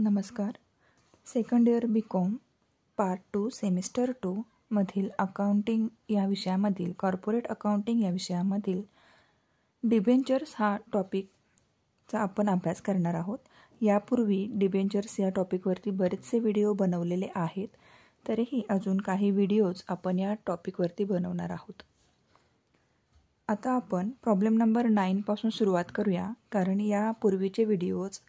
नमस्कार. Second year BCom part 2 semester 2 मधील accounting या विषयामधील कॉर्पोरेट अकाउंटिंग या विषयामधील डिबेंचर्स हा टॉपिकचा आपण अभ्यास करणार आहोत. यापूर्वी डिबेंचर्स या टॉपिकवरती बरेचसे व्हिडिओ बनवलेले आहेत, तरीही अजून काही व्हिडिओज आपण या टॉपिकवरती बनवणार आहोत. आता आपण प्रॉब्लेम नंबर 9 पासून सुरुवात करूया, कारण यापूर्वीचे व्हिडिओज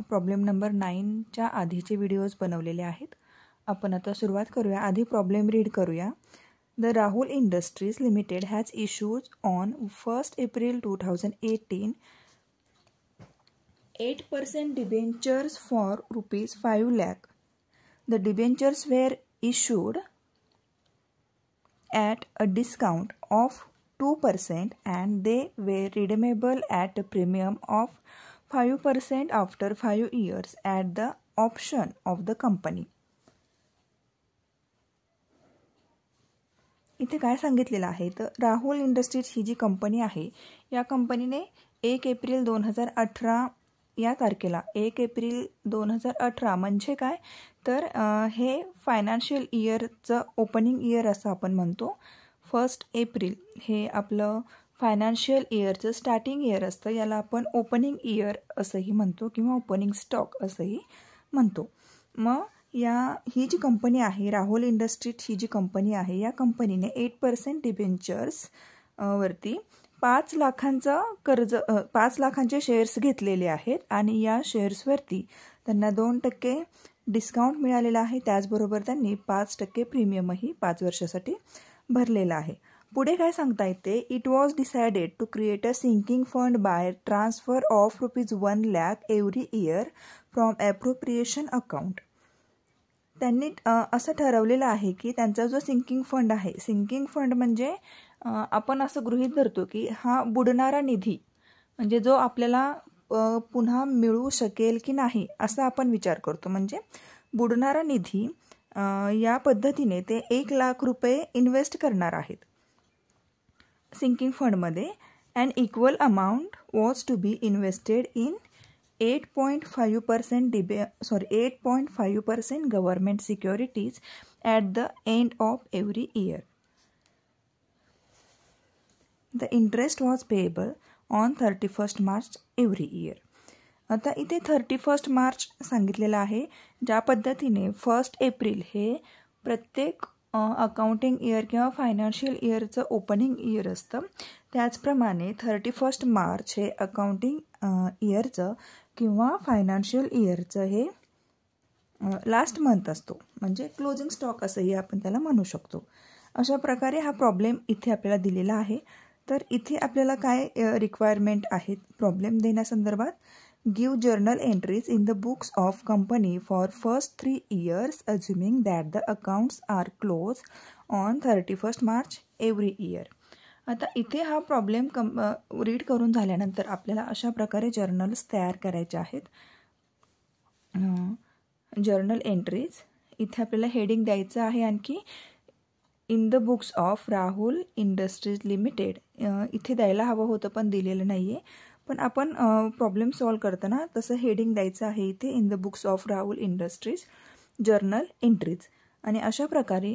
प्रॉब्लेम नंबर 9च्या आधीचे व्हिडिओज बनवलेले आहेत. आपण आता सुरुवात करूया. आधी प्रॉब्लेम रीड करूया. The Rahul industries limited has issued on 1 April 2018 8% debentures for ₹5 lakh. The debentures were issued at a discount of 2% and they were redeemable at a premium of 5% after 5 years at the option of the company. इथे काय सांगितलेलं आहे तर Rahul industries ही जी company आहे, या कंपनीने 1 April 2018 या तारखेला 1 एप्रिल 2018 म्हणजे काय तर हे फायनान्शियल इयरचं ओपनिंग इयर असं आपण म्हणतो. 1 एप्रिल हे आपलं फायनान्शियल इयरचं स्टार्टिंग इयर असतं. याला आपण ओपनिंग इयर असंही म्हणतो किंवा ओपनिंग स्टॉक असंही म्हणतो. मग ही जी कंपनी आहे, राहुल इंडस्ट्रीज ही जी कंपनी आहे, या कंपनीने 8% डिबेंचर्स वरती 5 लाखांचा कर्ज 5 लाखांचे शेअर्स घेतलेले आहेत आणि या शेअर्सवरती त्यांना 2% डिस्काउंट मिळालेला आहे. त्याचबरोबर त्यांनी 5% प्रीमियमही 5 वर्षासाठी भरलेला आहे. पुढे काय सांगता येते, it was decided to create a sinking fund by transfer of ₹1 lakh every year from appropriation account. त्यांनी असं ठरवलेलं आहे की त्यांचा जो सिंकिंग फंड आहे, सिंकिंग फंड म्हणजे आपण असं गृहीत धरतो की हा बुडणारा निधी, म्हणजे जो आपल्याला पुन्हा मिळू शकेल की नाही असा आपण विचार करतो. म्हणजे बुडणारा निधी या पद्धतीने ते ₹1 लाख इन्व्हेस्ट करणार आहेत सिंकिंग फंडमध्ये. And equal amount was to be invested in 8.5% government securities at the end of every year. The interest was payable on 31 March every year. आता इथे 31 मार्च सांगितलेलं आहे. ज्या पद्धतीने 1 एप्रिल हे प्रत्येक अकाउंटिंग इयर किंवा फायनान्शियल इयरचं ओपनिंग इयर असतं, त्याचप्रमाणे 31 मार्च हे अकाउंटिंग इयरचं किंवा फायनान्शियल इयरचं हे लास्ट मंथ असतो, म्हणजे क्लोजिंग स्टॉक असंही आपण त्याला म्हणू शकतो. अशा प्रकारे हा प्रॉब्लेम इथे आपल्याला दिलेला आहे. तर इथे आपल्याला काय रिक्वायरमेंट आहेत प्रॉब्लेम देण्यासंदर्भात, give journal entries in the books of company for first 3 years assuming that the accounts are closed on 31 March every year. आता इथे हा प्रॉब्लेम रीड करून झाल्यानंतर आपल्याला अशा प्रकारे जर्नल्स तयार करायचे आहेत. जर्नल एंट्रीज इथे आपल्याला हेडिंग द्यायचं आहे आणखी in the books of Rahul industries limited. इथे द्यायला हवं होतं पण दिलेलं नाही आहे, पण आपण प्रॉब्लेम सॉल्व करताना तसं हेडिंग द्यायचं आहे इथे in the books of Rahul industries journal entries. आणि अशा प्रकारे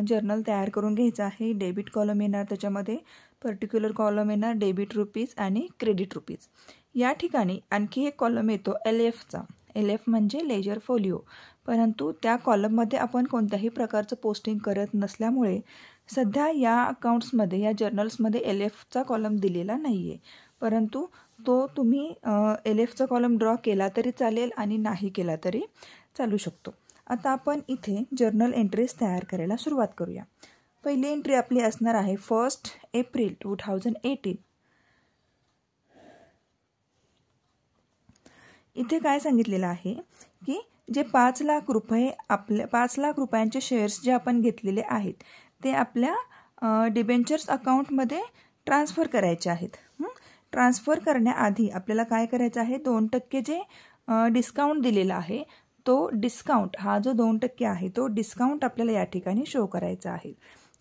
जर्नल तयार करून घ्यायचं आहे. डेबिट कॉलम येणार, त्याच्यामध्ये पर्टिक्युलर कॉलम येणार डेबिट रुपीज आणि क्रेडिट रुपीज. या ठिकाणी आणखी एक कॉलम येतो LFचा. LF म्हणजे लेजर फोलिओ, परंतु त्या कॉलममध्ये आपण कोणत्याही प्रकारचं पोस्टिंग करत नसल्यामुळे सध्या या अकाउंट्समध्ये या जर्नल्समध्ये LFचा कॉलम दिलेला नाही आहे, परंतु तो तुम्ही LFचा कॉलम ड्रॉ केला तरी चालेल आणि नाही केला तरी चालू शकतो. आता आपण इथे जर्नल एंट्रीज तयार करायला सुरुवात करूया. पहिली एंट्री आपली असणार आहे 1 एप्रिल 2018. इथे काय सांगितलेलं आहे की जे 5 लाख रुपयांचे शेअर्स जे आपण घेतलेले आहेत ते आपल्या डिबेंचर्स अकाउंटमध्ये ट्रान्सफर करायचे आहेत. ट्रान्सफर करण्याआधी आपल्याला काय करायचं आहे, 2% जे डिस्काउंट दिलेला आहे तो डिस्काउंट, हा जो 2% आहे तो डिस्काउंट आपल्याला या ठिकाणी शो करायचा आहे.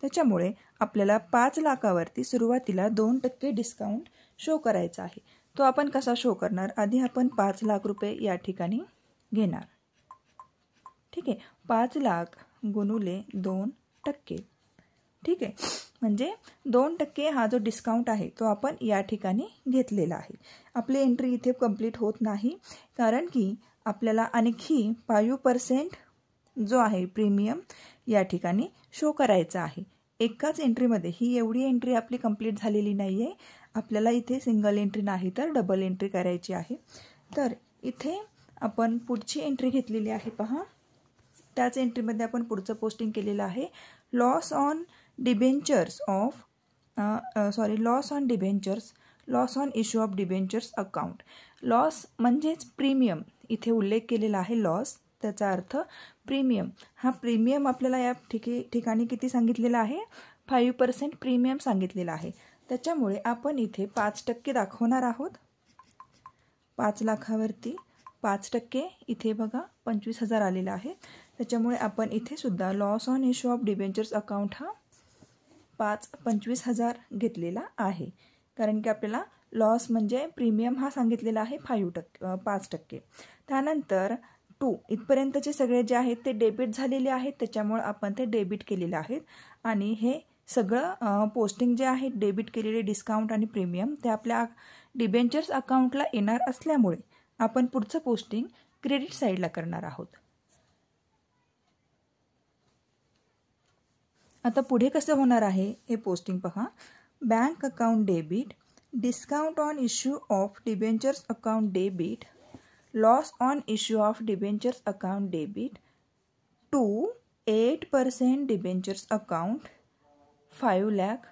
त्याच्यामुळे आपल्याला 5 लाखावरती सुरुवातीला 2% डिस्काउंट शो करायचा आहे. तो आपण कसा शो करणार, आधी आपण 5 लाख रुपये या ठिकाणी घेणार. ठीक आहे, 5 लाख गुणुले 2%. ठीक आहे, म्हणजे 2% हा जो डिस्काउंट आहे तो आपण या ठिकाणी घेतलेला आहे. आपली एंट्री इथे कंप्लीट होत नाही, कारण की आपल्याला आणखी 5% जो आहे प्रीमियम या ठिकाणी शो करायचा आहे. एकाच एंट्रीमध्ये ही एवढी एंट्री आपली कंप्लीट झालेली नाही आहे. आपल्याला इथे सिंगल एंट्री नाही तर डबल एंट्री करायची आहे. तर इथे आपण पुढची एंट्री घेतलेली आहे पहा. त्याच एंट्रीमध्ये आपण पुढचं पोस्टिंग केलेलं आहे. Loss on issue of debentures account. Loss म्हणजेच प्रीमियम इथे उल्लेख केलेला आहे. लॉस त्याचा अर्थ प्रीमियम. हा प्रीमियम आपल्याला या ठिकाणी किती सांगितलेला आहे? 5% प्रीमियम सांगितलेला आहे. त्याच्यामुळे आपण इथे 5% दाखवणार आहोत. 5 लाखावरती 5% इथे बघा 25,000 आलेला आहे. त्याच्यामुळे आपण इथे सुद्धा loss on issue of debentures account हा 25,000 घेतलेला आहे. कारण की आपल्याला लॉस म्हणजे प्रीमियम हा सांगितलेला आहे 5%. त्यानंतर 2 इथपर्यंतचे सगळे जे आहेत ते डेबिट झालेले आहेत. त्याच्यामुळे आपण ते डेबिट केलेले आहेत. आणि हे सगळं पोस्टिंग जे आहे डेबिट केलेले डिस्काउंट आणि प्रीमियम ते आपल्या डिबेंचर्स अकाउंटला येणार असल्यामुळे आपण पुढचं पोस्टिंग क्रेडिट साईडला करणार आहोत. आता पुढे कसं होणार आहे हे पोस्टिंग पहा. Bank account debit, discount on issue of debentures account debit, loss on issue of debentures account debit, 8% debentures account 5 lakh,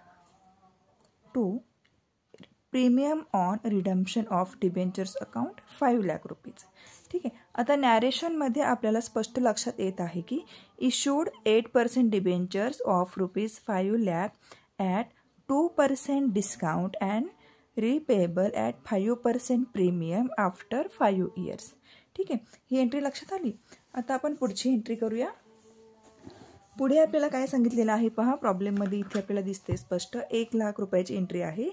premium on redemption of debentures account 5 lakh rupees. ठीक आहे, आता नॅरेशनमध्ये आपल्याला स्पष्ट लक्षात येत आहे की issued 8% debentures of ₹5 lakh at 2% discount and repayable at 5% premium after 5 years. ठीक आहे, ही एंट्री लक्षात आली. आता आपण पुढची एंट्री करूया. पुढे आपल्याला काय सांगितलेलं आहे पहा. प्रॉब्लेममध्ये इथे आपल्याला दिसते स्पष्ट 1 लाख रुपयाची एंट्री आहे.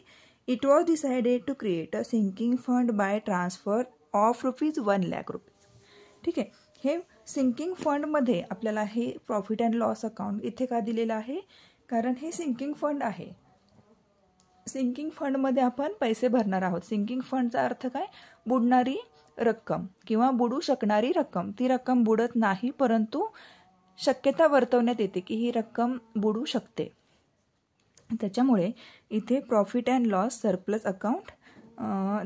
It was decided to create a sinking fund by transfer of ₹1 lakh. ठीक आहे, हे सिंकिंग फंडमध्ये आपल्याला हे प्रॉफिट अँड लॉस अकाउंट इथे का दिलेलं आहे? कारण हे सिंकिंग फंड आहे. सिंकिंग फंडमध्ये आपण पैसे भरणार आहोत. सिंकिंग फंडचा अर्थ काय? बुडणारी रक्कम किंवा बुडू शकणारी रक्कम. ती रक्कम बुडत नाही, परंतु शक्यता वर्तवण्यात येते की ही रक्कम बुडू शकते. त्याच्यामुळे इथे profit and loss surplus account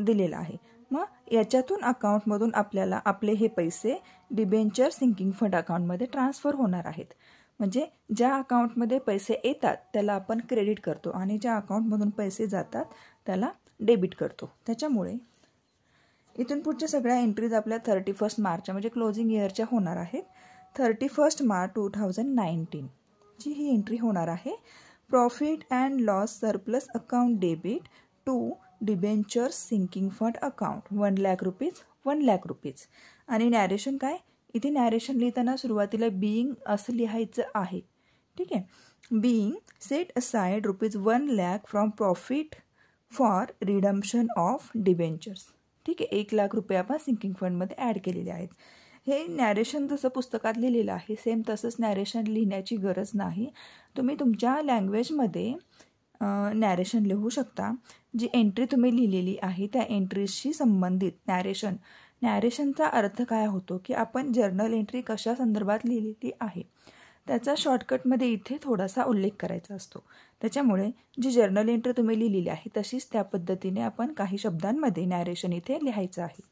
दिलेलं आहे. मग याच्यातून अकाउंटमधून आपल्याला आपले हे पैसे डिबेंचर सिंकिंग फंड अकाउंटमध्ये ट्रान्सफर होणार आहेत. म्हणजे ज्या अकाउंटमध्ये पैसे येतात त्याला आपण क्रेडिट करतो आणि ज्या अकाउंटमधून पैसे जातात त्याला डेबिट करतो. त्याच्यामुळे इथून पुढच्या सगळ्या एंट्रीज आपल्या 31 मार्च म्हणजे क्लोजिंग इयरच्या होणार आहेत. 31 मार्च 2019 ची ही एंट्री होणार आहे. Profit and loss surplus account debit to debentures sinking fund account 1 lakh rupees. आणि नॅरेशन काय? इथे नॅरेशन लिहिताना सुरुवातीला बीइंग असं लिहायचं आहे. ठीक आहे, being set aside ₹1 lakh from profit for redemption of debentures. ठीक आहे, 1 लाख रुपये आपण सिंकिंग फंडमध्ये ॲड केलेले आहेत. हे नॅरेशन जसं पुस्तकात लिहिलेलं आहे सेम तसंच नॅरेशन लिहिण्याची गरज नाही. तुम्ही तुमच्या लँग्वेजमध्ये नॅरेशन लिहू शकता. जी एंट्री तुम्ही लिहिलेली आहे त्या एंट्रीशी संबंधित नॅरेशनचा अर्थ काय होतो की आपण जर्नल एंट्री कशा संदर्भात लिहिलेली आहे त्याचा शॉर्टकटमध्ये इथे थोडासा उल्लेख करायचा असतो. त्याच्यामुळे जी जर्नल एंट्री तुम्ही लिहिलेली आहे तशीच त्या पद्धतीने आपण काही शब्दांमध्ये नॅरेशन इथे लिहायचं आहे.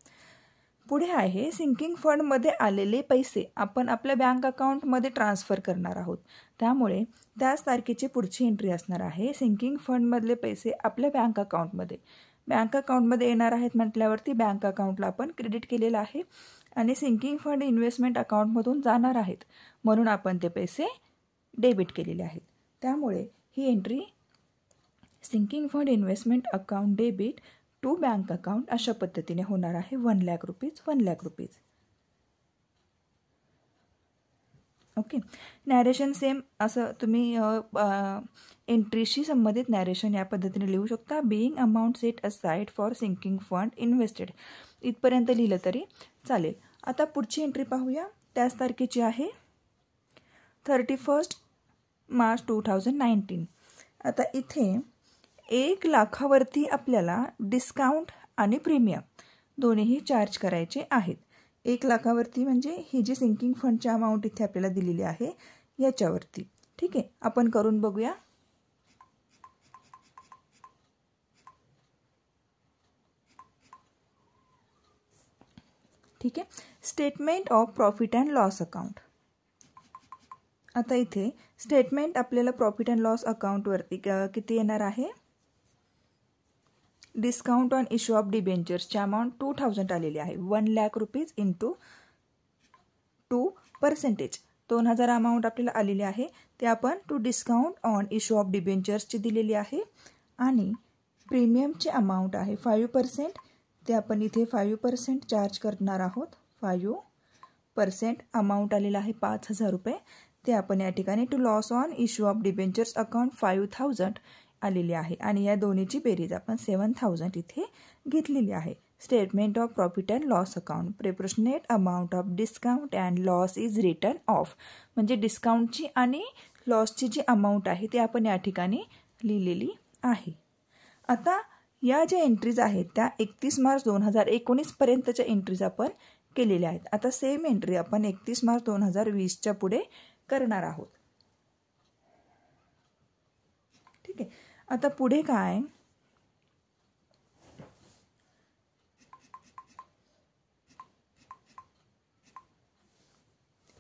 पुढे आहे सिंकिंग फंडमध्ये आलेले पैसे आपण आपल्या बँक अकाउंटमध्ये ट्रान्सफर करणार आहोत. त्यामुळे त्याच तारखेची पुढची एंट्री असणार आहे. सिंकिंग फंडमधले पैसे आपल्या बँक अकाउंटमध्ये येणार आहेत म्हटल्यावरती बँक अकाउंटला आपण क्रेडिट केलेलं आहे आणि सिंकिंग फंड इन्व्हेस्टमेंट अकाउंटमधून जाणार आहेत म्हणून आपण ते पैसे डेबिट केलेले आहेत. त्यामुळे ही entry sinking fund investment account debit to bank account अशा पद्धतीने होणार आहे. 1 lakh rupees. Okay, narration same असं तुम्ही एंट्रीशी संबंधित नॅरेशन या पद्धतीने लिहू शकता. Being amount set aside for sinking fund invested इथपर्यंत लिहिलं तरी चालेल. आता पुढची एंट्री पाहूया. त्याच तारखेची आहे 31 मार्च 2019. आता इथे 1 लाखावरती आपल्याला डिस्काउंट आणि प्रीमियम दोन्हीही चार्ज करायचे आहेत. 1 लाखावरती म्हणजे ही जी सिंकिंग फंडची अमाऊंट इथे आपल्याला दिलेली आहे याच्यावरती. ठीक आहे, आपण करून बघूया. ठीक आहे, statement of profit and loss account. आता इथे स्टेटमेंट आपल्याला प्रॉफिट अँड लॉस अकाउंटवरती किती येणार आहे. डिस्काउंट ऑन इश्यू ऑफ डिबेंचर्सची अमाऊंट 2000 आलेली आहे. 1 लाख रुपीज इंटू 2%. 2000 अमाऊंट आपल्याला आलेली आहे. ते आपण to discount on issue of डिबेंचर्सची दिलेली आहे. आणि प्रीमियमची अमाऊंट आहे 5%. ते आपण इथे 5% चार्ज करणार आहोत. 5% अमाऊंट आलेला आहे 5000 रुपये. ते आपण या ठिकाणी to loss on issue of debentures account 5000 आलेली आहे. आणि या दोन्हीची बेरीज आपण 7000 इथे घेतलेली आहे. Statement of profit and loss account. Proportionate amount of discount and loss is return of. म्हणजे डिस्काउंटची आणि लॉसची जी अमाऊंट आहे ती आपण या ठिकाणी लिहिलेली आहे. आता या ज्या एंट्रीज आहेत त्या 31 मार्च 2019 पर्यंतच्या एंट्रीज आपण केलेल्या आहेत. आता सेम एंट्री आपण 31 मार्च 2020च्या पुढे करणार आहोत. ठीक आहे, आता पुढे काय,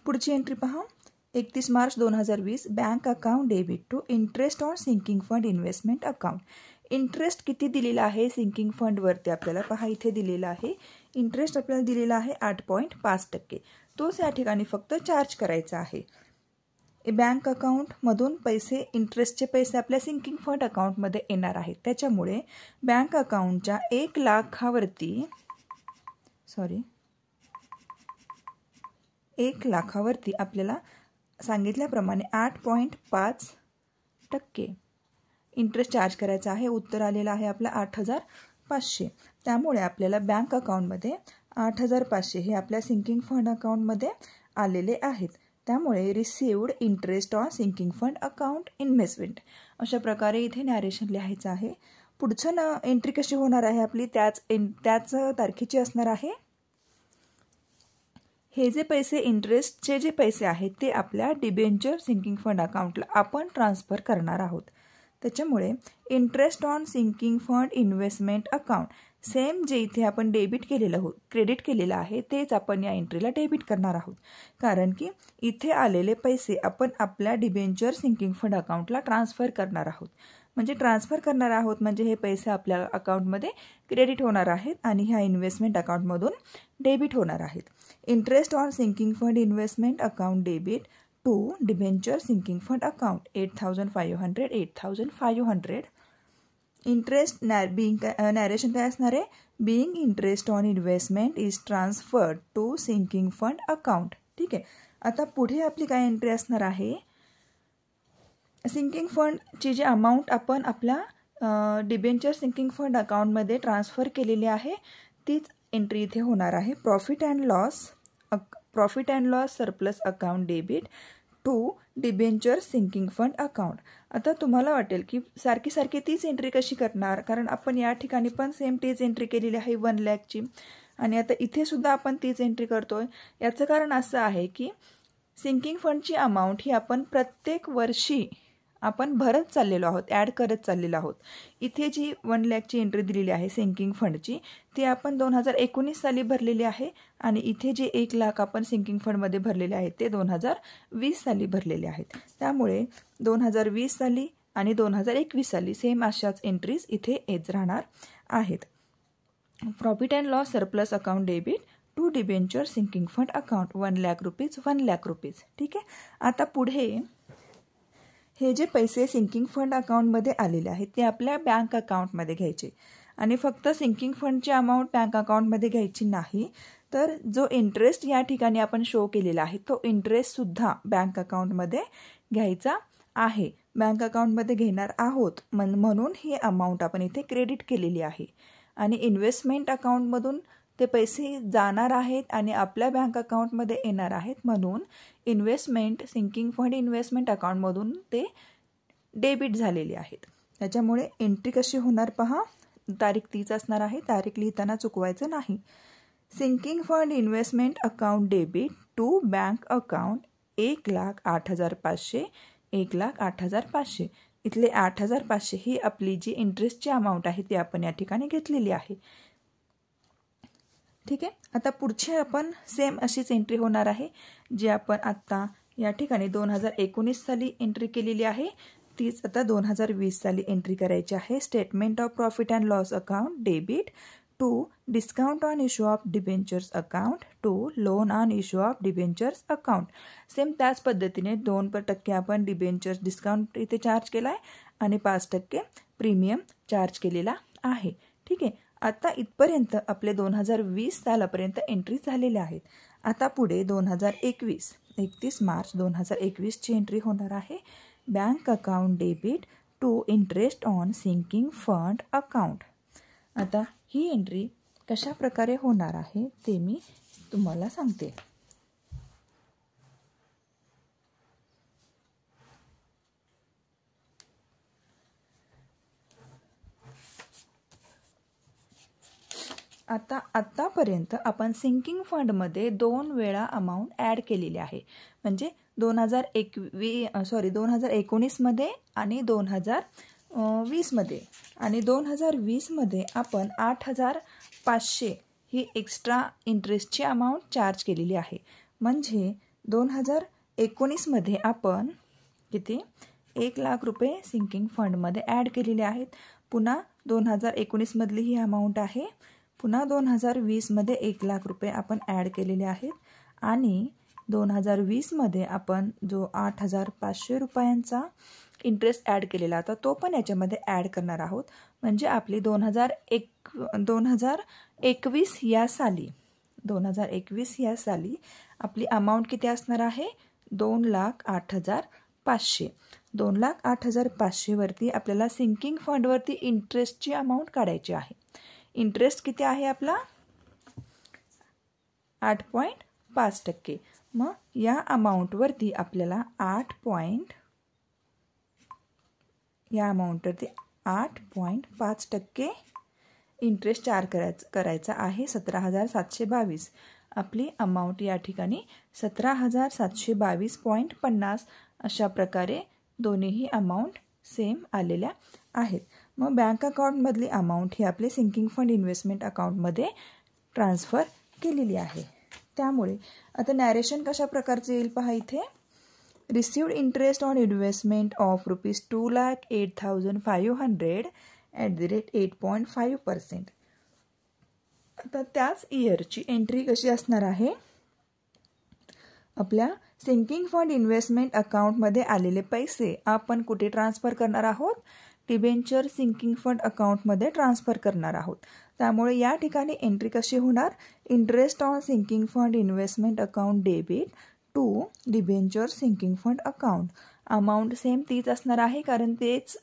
पुढची एंट्री पहा. 31 March 2020 bank account debit to interest on sinking fund investment account. Interest किती दिलेला आहे सिंकिंग फंडवरती आपल्याला पहा इथे दिलेला आहे. इंटरेस्ट आपल्याला दिलेला आहे 8.5%. तोच या ठिकाणी फक्त चार्ज करायचा आहे. बँक अकाउंटमधून पैसे, इंटरेस्टचे पैसे आपल्या सिंकिंग फंड अकाउंटमध्ये येणार आहेत. त्याच्यामुळे बँक अकाउंटच्या 1 लाखावरती आपल्याला सांगितल्याप्रमाणे 8.5% इंटरेस्ट चार्ज करायचा आहे. उत्तर आलेलं आहे आपलं 8500. त्यामुळे आपल्याला बँक अकाउंटमध्ये 8500 हे आपल्या सिंकिंग फंड अकाउंटमध्ये आलेले आहेत. त्यामुळे received interest on sinking fund account investment अशा प्रकारे इथे नॅरेशन लिहायचं आहे. पुढचं एंट्री कशी होणार आहे आपली त्याच तारखेची असणार आहे. हे जे पैसे इंटरेस्टचे जे पैसे आहेत ते आपल्या डिबेंचर सिंकिंग फंड अकाउंटला आपण ट्रान्सफर करणार आहोत. त्याच्यामुळे interest on sinking fund investment account same जे इथे आपण डेबिट केलेलं आहोत, क्रेडिट केलेलं आहे तेच आपण या एंट्रीला डेबिट करणार आहोत. कारण की इथे आलेले पैसे आपण आपल्या डिबेंचर सिंकिंग फंड अकाउंटला ट्रान्सफर करणार आहोत. म्हणजे हे पैसे आपल्या अकाउंटमध्ये क्रेडिट होणार आहेत आणि ह्या इन्व्हेस्टमेंट अकाउंटमधून डेबिट होणार आहेत. Interest on sinking fund investment account debit to debenture sinking fund account 8500. Interest narration काय असणार आहे. Being interest on investment is transferred to sinking fund account. ठीक आहे, आता पुढे आपली काय एंट्री असणार आहे. सिंकिंग फंडची जी अमाऊंट आपण आपल्या डिबेंचर सिंकिंग फंड अकाउंटमध्ये ट्रान्सफर केलेली आहे तीच एंट्री इथे होणार आहे. Profit and loss surplus account debit to debenture sinking fund account. आता तुम्हाला वाटेल की सारखी तीच एंट्री कशी करणार, कारण आपण या ठिकाणी पण सेम तीच एंट्री केलेली आहे 1 लाखची आणि आता इथे सुद्धा आपण तीच एंट्री करतोय. याचं कारण असं आहे की सिंकिंग फंडची अमाऊंट ही आपण प्रत्येक वर्षी आपण भरत चाललेलो आहोत, ॲड करत चाललेलो आहोत. इथे जी 1 लाखची एंट्री दिलेली आहे सिंकिंग फंडची ती आपण 2019 साली भरलेली आहे आणि इथे जे 1 लाख आपण सिंकिंग फंडमध्ये भरलेले आहेत ते 2020 साली भरलेले आहेत. त्यामुळे 2020 साली आणि 2021 साली सेम अशाच एंट्रीज इथे येत राहणार आहेत. Profit and loss surplus account debit to debenture sinking fund account 1 lakh rupees. ठीक आहे, आता पुढे हे जे पैसे सिंकिंग फंड अकाउंटमध्ये आलेले आहेत ते आपल्या बँक अकाउंटमध्ये घ्यायचे आणि फक्त सिंकिंग फंडची अमाऊंट बँक अकाउंटमध्ये घ्यायची नाही, तर जो इंटरेस्ट या ठिकाणी आपण शो केलेला आहे तो इंटरेस्टसुद्धा बँक अकाउंटमध्ये घ्यायचा आहे. बँक अकाउंटमध्ये घेणार आहोत म्हणून ही अमाऊंट आपण इथे क्रेडिट केलेली आहे. आणि इन्व्हेस्टमेंट अकाउंटमधून ते पैसे जाणार आहेत आणि आपल्या बँक अकाउंटमध्ये येणार आहेत, म्हणून सिंकिंग फंड इन्व्हेस्टमेंट अकाउंटमधून ते डेबिट झालेले आहेत. त्याच्यामुळे एंट्री कशी होणार पहा, तारीख तीच असणार आहे, तारीख लिहिताना चुकवायचं नाही. Sinking fund investment account debit to bank account 1,08,500, 1,08,500. इथले 8,500 ही आपली जी इंटरेस्टची अमाऊंट आहे ती आपण या ठिकाणी घेतलेली आहे. ठीक आहे. आता पुढचे आपण सेम अशीच एंट्री होणार आहे जी आपण आत्ता या ठिकाणी 2019 साली एंट्री केलेली आहे, तीच आता 2020 साली एंट्री करायची आहे. Statement of profit and loss account debit to discount on issue of debentures account to loan on issue of debentures account. Same त्याच पद्धतीने 2% आपण डिबेंचर्स डिस्काउंट इथे चार्ज केला आहे आणि 5% प्रीमियम चार्ज केलेला आहे. ठीक आहे. आता इथपर्यंत आपले 2020 सालापर्यंत एंट्री झालेल्या आहेत. आता पुढे 2021 31 मार्च 2021ची एंट्री होणार आहे. Bank account debit to interest on sinking fund account. आता ही एंट्री कशा प्रकारे होणार आहे ते मी तुम्हाला सांगते. आतापर्यंत आपण सिंकिंग फंडमध्ये 2 वेळा अमाऊंट ॲड केलेली आहे, म्हणजे 2019 मध्ये आणि 2020 मध्ये. आणि 2020 मध्ये आपण 8,500 ही एक्स्ट्रा इंटरेस्टची अमाऊंट चार्ज केलेली आहे. म्हणजे 2019 मध्ये आपण किती 1,00,000 रुपये सिंकिंग फंडमध्ये ॲड केलेले आहेत. पुन्हा 2019 मधली ही अमाऊंट आहे. पुन्हा 2020 मध्ये 1,00,000 रुपये आपण ॲड केलेले आहेत. आणि 2020 मध्ये आपण जो 8,500 रुपयांचा इंटरेस्ट ॲड केलेला होता तो पण याच्यामध्ये ॲड करणार आहोत. म्हणजे आपली 2021 या साली आपली अमाऊंट किती असणार आहे 2,08,500. 2,08,500 वरती आपल्याला सिंकिंग फंडवरती इंटरेस्टची अमाऊंट काढायची आहे. इंटरेस्ट किती आहे आपला 8.5%. मग या अमाऊंटवरती आपल्याला 8.5% इंटरेस्ट चार्ज करायचा आहे. 17,722 आपली अमाऊंट या ठिकाणी 17,722.50 अशा प्रकारे दोन्हीही अमाऊंट सेम आलेल्या आहेत. मग बँक अकाउंटमधली अमाऊंट ही आपली सिंकिंग फंड इन्व्हेस्टमेंट अकाउंटमध्ये ट्रान्सफर केलेली आहे. त्यामुळे आता नॅरेशन कशा प्रकारचे येईल पहा इथे. Received interest on investment of ₹2,08,500 @8.5%. आता त्याच इयरची एंट्री कशी असणार आहे, आपल्या सिंकिंग फंड इन्व्हेस्टमेंट अकाउंटमध्ये आलेले पैसे आपण कुठे ट्रान्सफर करणार आहोत, डिबेंचर सिंकिंग फंड अकाउंटमध्ये ट्रान्सफर करणार आहोत. त्यामुळे या ठिकाणी एंट्री कशी होणार, interest on sinking fund investment account debit to debenture sinking fund account. Amount same तीच असणार आहे, कारण तेच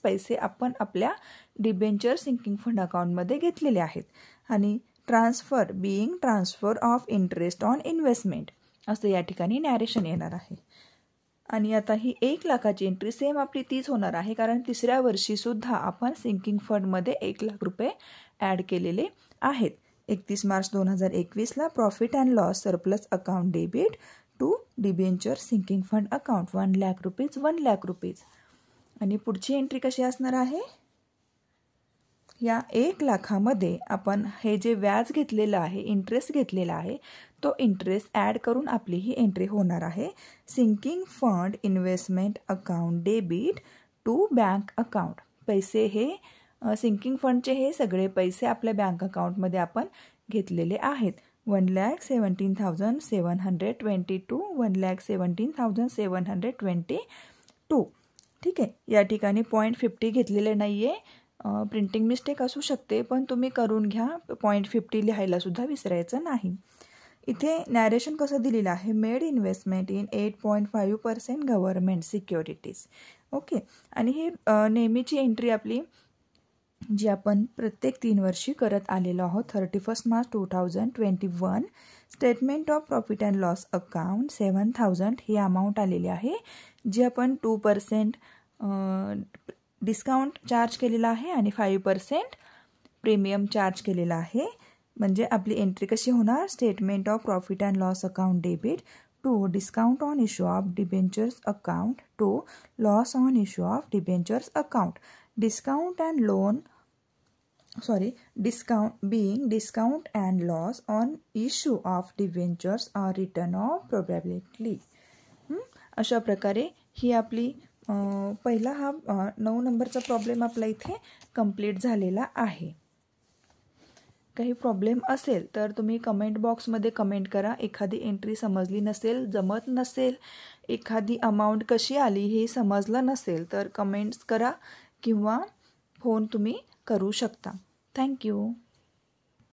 पैसे आपण आपल्या डिबेंचर सिंकिंग फंड अकाउंटमध्ये घेतलेले आहेत. आणि transfer of interest on investment असं या ठिकाणी नॅरेशन येणार आहे. आणि आता ही 1,00,000ची एंट्री सेम आपली तीच होणार आहे, कारण तिसऱ्या वर्षी सुद्धा आपण सिंकिंग फंडमध्ये 1,00,000 रुपये ॲड केलेले आहेत. 31 मार्च 2021ला profit and loss surplus account debit to debenture sinking fund account 1,00,000 rupees 1,00,000 rupees. आणि पुढची एंट्री कशी असणार आहे, या 1,00,000मध्ये आपण हे जे व्याज घेतलेलं आहे, इंटरेस्ट घेतलेला आहे, तो इंटरेस्ट ॲड करून आपली ही एंट्री होणार आहे. Sinking fund investment account debit to bank account. पैसे हे सिंकिंग फंडचे हे सगळे पैसे आपल्या बँक अकाउंटमध्ये आपण घेतलेले आहेत. 1,17,722 1,17,722. ठीक आहे. या ठिकाणी 0.50 घेतलेले नाही आहे, प्रिंटिंग मिस्टेक असू शकते, पण तुम्ही करून घ्या. 0.50 लिहायला सुद्धा विसरायचं नाही. इथे नॅरेशन कसं दिलेलं आहे, made investment in 8.5% government securities. Okay. आणि ही नेहमीची एंट्री आपली जी आपण प्रत्येक 3 वर्षी करत आलेलो आहोत. 31 March 2021 statement of profit and loss account 7000 he amount आलेली आहे, जी आपण 2% डिस्काउंट चार्ज केलेला आहे आणि 5% प्रीमियम चार्ज केलेला आहे. म्हणजे आपली एंट्री कशी होणार, statement of profit and loss account debit to discount on issue of debentures account to loss on issue of debentures account. Discount and loss on issue of debentures or return of probability. अशा प्रकारे ही आपली पहिला हा 9 नंबरचा problem आपला इथे complete झालेला आहे. काही प्रॉब्लेम असेल तर तुम्ही कमेंट बॉक्समध्ये कमेंट करा. एखादी एंट्री समजली नसेल, जमत नसेल, एखादी अमाऊंट कशी आली हे समजलं नसेल तर कमेंट्स करा किंवा फोन तुम्ही करू शकता. थँक्यू.